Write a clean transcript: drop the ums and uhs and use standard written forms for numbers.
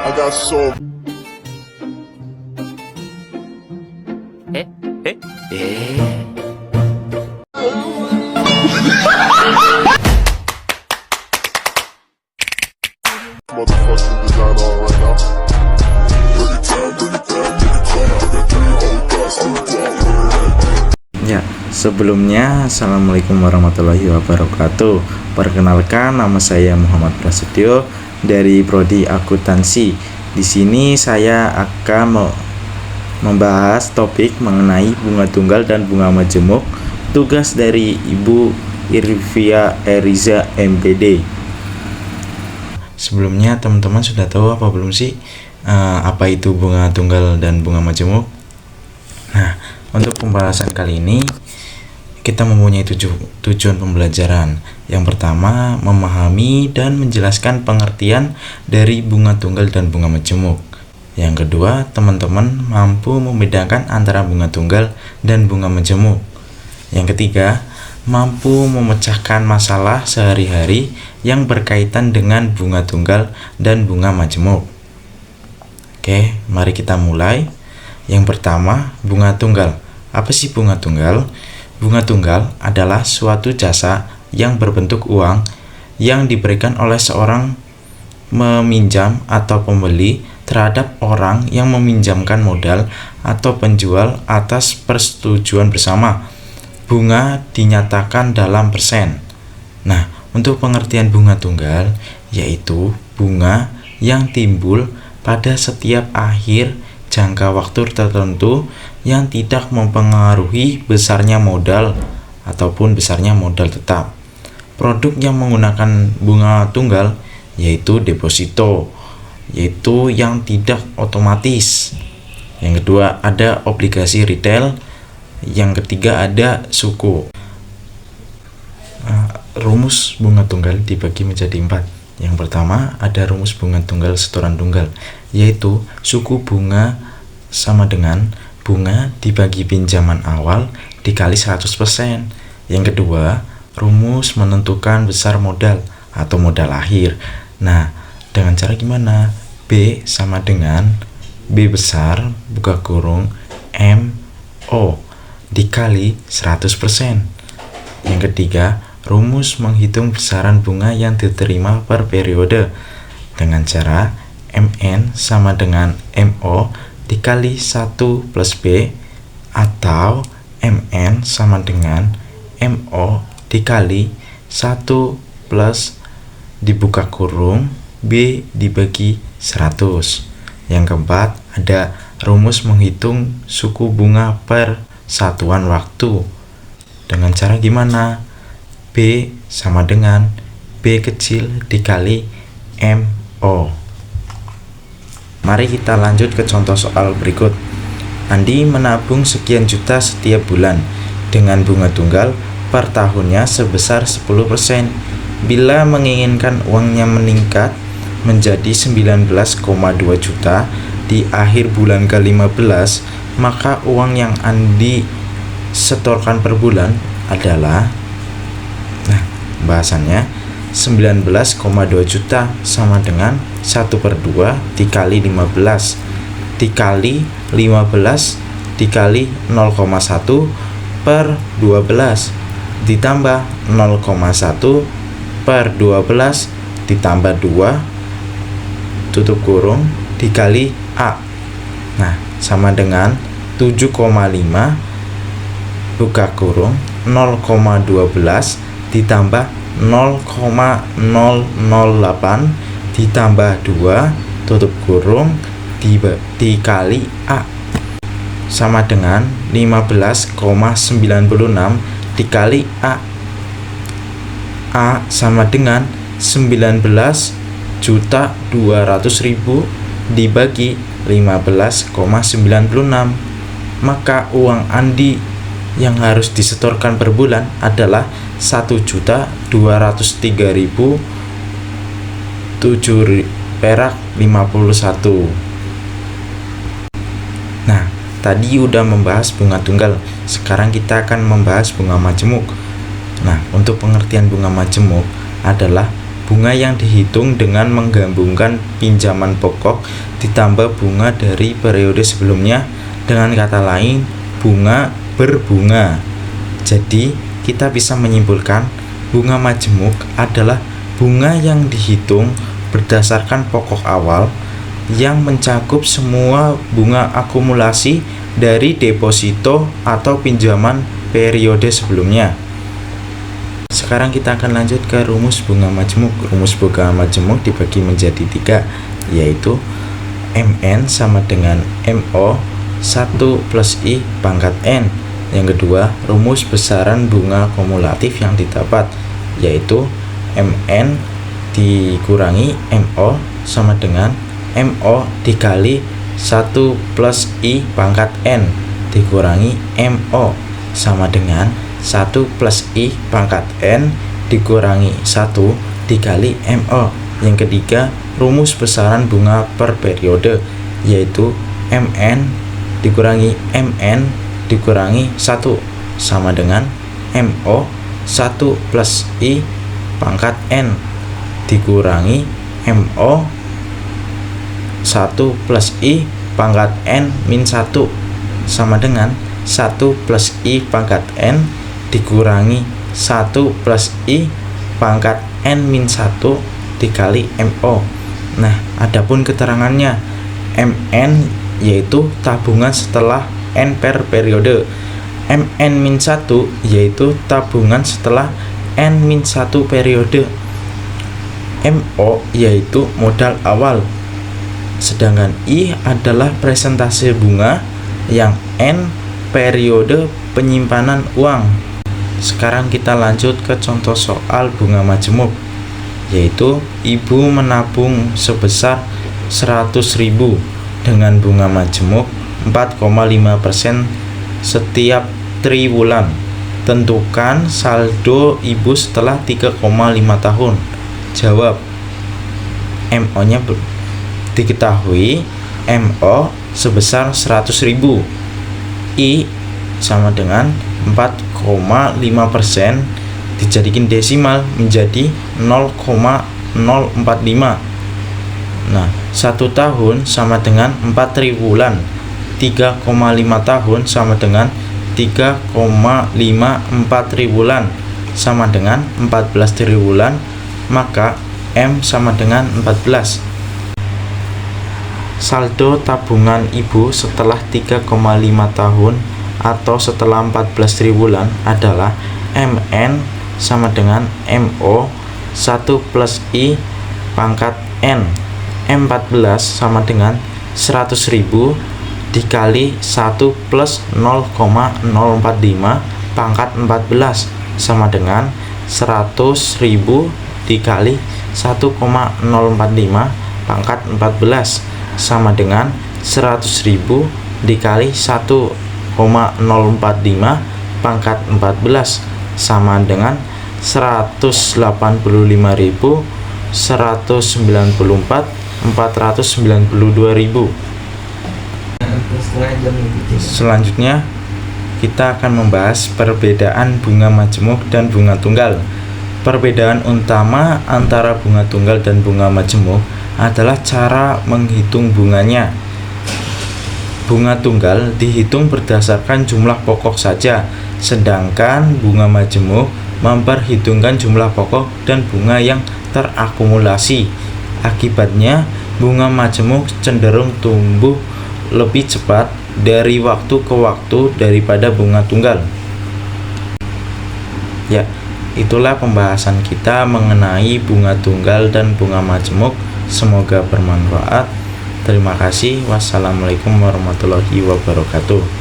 I got so motherfucking designer right now. Ya, sebelumnya Assalamualaikum warahmatullahi wabarakatuh. Perkenalkan, nama saya Muhammad Prasetyo dari Prodi Akuntansi. Di sini saya akan membahas topik mengenai bunga tunggal dan bunga majemuk, tugas dari Ibu Irvia Eriza MPD. Sebelumnya teman-teman sudah tahu apa belum sih apa itu bunga tunggal dan bunga majemuk? Nah, untuk pembahasan kali ini kita mempunyai tujuan pembelajaran. Yang pertama, memahami dan menjelaskan pengertian dari bunga tunggal dan bunga majemuk. Yang kedua, teman-teman mampu membedakan antara bunga tunggal dan bunga majemuk. Yang ketiga, mampu memecahkan masalah sehari-hari yang berkaitan dengan bunga tunggal dan bunga majemuk. Oke, mari kita mulai. Yang pertama, bunga tunggal. Apa sih bunga tunggal? Bunga tunggal adalah suatu jasa yang berbentuk uang yang diberikan oleh seorang meminjam atau pembeli terhadap orang yang meminjamkan modal atau penjual atas persetujuan bersama. Bunga dinyatakan dalam persen. Nah, untuk pengertian bunga tunggal, yaitu bunga yang timbul pada setiap akhir jangka waktu tertentu yang tidak mempengaruhi besarnya modal ataupun besarnya modal tetap. Produk yang menggunakan bunga tunggal yaitu deposito, yaitu yang tidak otomatis. Yang kedua ada obligasi retail. Yang ketiga ada suku. Rumus bunga tunggal dibagi menjadi 4. Yang pertama ada rumus bunga tunggal setoran tunggal, yaitu suku bunga sama dengan bunga dibagi pinjaman awal dikali 100%. Yang kedua, rumus menentukan besar modal atau modal akhir. Nah, dengan cara gimana? B sama dengan B besar buka kurung MO dikali 100%. Yang ketiga, rumus menghitung besaran bunga yang diterima per periode dengan cara MN sama dengan MO dikali 1 plus B atau MN sama dengan MO dikali 1 plus dibuka kurung B dibagi 100. Yang keempat ada rumus menghitung suku bunga per satuan waktu dengan cara gimana? B sama dengan B kecil dikali MO. Mari kita lanjut ke contoh soal berikut. Andi menabung sekian juta setiap bulan dengan bunga tunggal per tahunnya sebesar 10%. Bila menginginkan uangnya meningkat menjadi 19,2 juta di akhir bulan ke-15, maka uang yang Andi setorkan per bulan adalah, nah, bahasannya 19,2 juta sama dengan 1/2 dikali 15 dikali 15 dikali 0,1 per 12 ditambah 0,1 per 12 ditambah 2 tutup kurung dikali A. Nah, sama dengan 7,5 buka kurung 0,12 ditambah 0,008 ditambah 2 tutup kurung dikali A sama dengan 15,96 dikali A. A sama dengan 19.200.000 dibagi 15,96. Maka uang Andi yang harus disetorkan per bulan adalah 1.203.007 perak 51. Nah, tadi udah membahas bunga tunggal. Sekarang kita akan membahas bunga majemuk. Nah, untuk pengertian bunga majemuk adalah bunga yang dihitung dengan menggabungkan pinjaman pokok ditambah bunga dari periode sebelumnya, dengan kata lain bunga berbunga. Jadi kita bisa menyimpulkan bunga majemuk adalah bunga yang dihitung berdasarkan pokok awal yang mencakup semua bunga akumulasi dari deposito atau pinjaman periode sebelumnya. Sekarang kita akan lanjut ke rumus bunga majemuk. Rumus bunga majemuk dibagi menjadi 3, yaitu MN sama dengan MO 1 plus I pangkat N. Yang kedua, rumus besaran bunga kumulatif yang didapat, yaitu MN dikurangi MO sama dengan MO dikali 1 plus I pangkat N dikurangi MO sama dengan 1 plus I pangkat N dikurangi 1 dikali MO. Yang ketiga, rumus besaran bunga per periode, yaitu MN dikurangi MN dikurangi 1 sama dengan MO 1 plus I pangkat N dikurangi MO 1 plus I pangkat N min 1 sama dengan 1 plus I pangkat N dikurangi 1 plus I pangkat N min 1 dikali MO. Nah, adapun keterangannya, MN yaitu tabungan setelah N per periode, MN min 1 yaitu tabungan setelah N min 1 periode, MO yaitu modal awal, sedangkan I adalah presentase bunga yang N periode penyimpanan uang. Sekarang kita lanjut ke contoh soal bunga majemuk, yaitu ibu menabung sebesar 100.000 dengan bunga majemuk 4,5% setiap triwulan. Tentukan saldo ibu setelah 3,5 tahun. Jawab. MO nya diketahui, MO sebesar 100.000, I sama dengan 4,5% dijadikan desimal menjadi 0,045. Nah, 1 tahun sama dengan 4 triwulan, 3,5 tahun sama dengan 3,54 triwulan sama dengan 14 triwulan, maka M sama dengan 14. Saldo tabungan ibu setelah 3,5 tahun atau setelah 14 triwulan adalah MN sama dengan MO 1 plus I pangkat N. M14 sama dengan 100.000 dikali 1 plus 0,045 pangkat 14 sama dengan 100.000 dikali 1,045 pangkat 14 sama dengan 100.000 dikali 1,045 pangkat 14 sama dengan 194.492.000. Selanjutnya kita akan membahas perbedaan bunga majemuk dan bunga tunggal. Perbedaan utama antara bunga tunggal dan bunga majemuk adalah cara menghitung bunganya. Bunga tunggal dihitung berdasarkan jumlah pokok saja, sedangkan bunga majemuk memperhitungkan jumlah pokok dan bunga yang terakumulasi. Akibatnya, bunga majemuk cenderung tumbuh lebih cepat dari waktu ke waktu daripada bunga tunggal. Ya, itulah pembahasan kita mengenai bunga tunggal dan bunga majemuk. Semoga bermanfaat. Terima kasih. Wassalamualaikum warahmatullahi wabarakatuh.